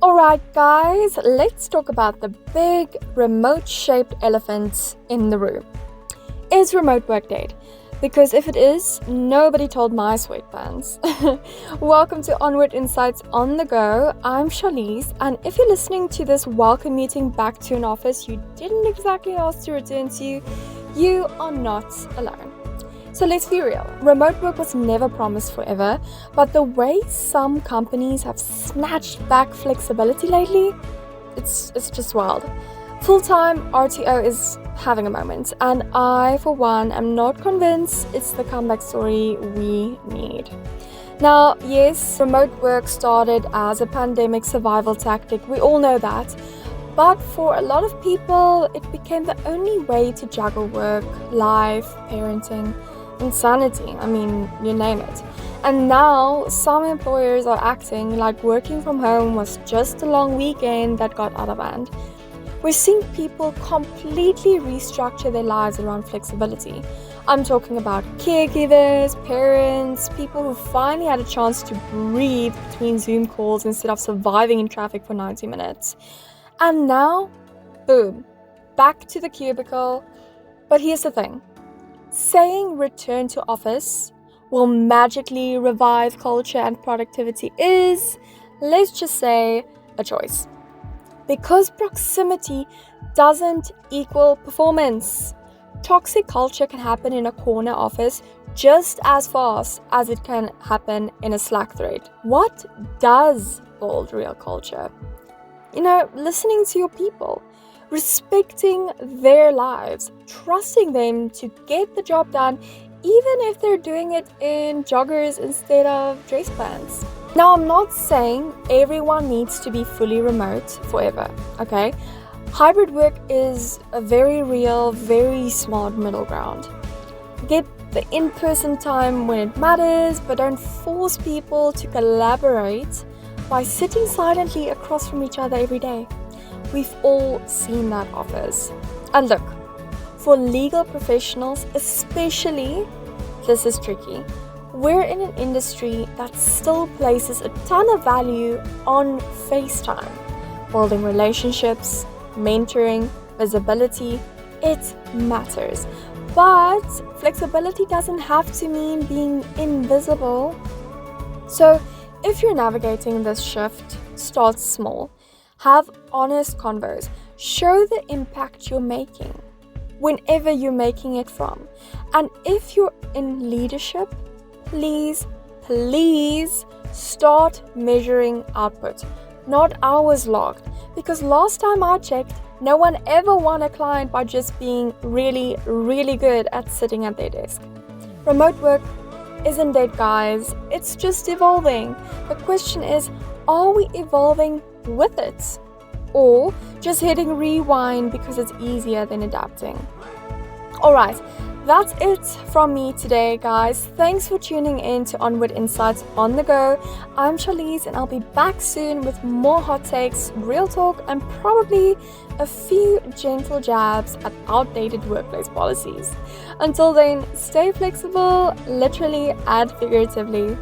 Alright, guys, let's talk about the big remote shaped elephant in the room. Is remote work dead? Because if it is, nobody told my sweatpants. Welcome to Onward Insights on the Go. I'm Charlize, and if you're listening to this while commuting back to an office you didn't exactly ask to return to, you are not alone. So let's be real, remote work was never promised forever, but the way some companies have snatched back flexibility lately, it's just wild. Full-time RTO is having a moment, and I, for one, am not convinced it's the comeback story we need. Now, yes, remote work started as a pandemic survival tactic, we all know that, but for a lot of people, it became the only way to juggle work, life, parenting, insanity, you name it. And now some employers are acting like working from home was just a long weekend that got out of hand. We're seeing people completely restructure their lives around flexibility. I'm talking about caregivers, parents, people who finally had a chance to breathe between Zoom calls instead of surviving in traffic for 90 minutes. And now, boom, back to the cubicle. But here's the thing. Saying return to office will magically revive culture and productivity is, let's just say, a choice. Because proximity doesn't equal performance. Toxic culture can happen in a corner office just as fast as it can happen in a Slack thread. What does build real culture? Listening to your people. Respecting their lives, trusting them to get the job done, even if they're doing it in joggers instead of dress pants. Now, I'm not saying everyone needs to be fully remote forever, okay? Hybrid work is a very real, very smart middle ground. Get the in-person time when it matters, but don't force people to collaborate by sitting silently across from each other every day. We've all seen that office. And look, for legal professionals especially, this is tricky. We're in an industry that still places a ton of value on face time. Building relationships, mentoring, visibility, it matters. But flexibility doesn't have to mean being invisible. So if you're navigating this shift, start small. Have honest convos. Show the impact you're making, whenever you're making it from. And if you're in leadership, please start measuring output, not hours logged. Because last time I checked, no one ever won a client by just being really, really good at sitting at their desk. Remote work isn't dead, guys. It's just evolving. The question is, are we evolving with it, or just hitting rewind because it's easier than adapting? Alright, that's it from me today, guys. Thanks for tuning in to Onward Insights on the Go. I'm Charlize, and I'll be back soon with more hot takes, real talk, and probably a few gentle jabs at outdated workplace policies. Until then, stay flexible, literally and figuratively.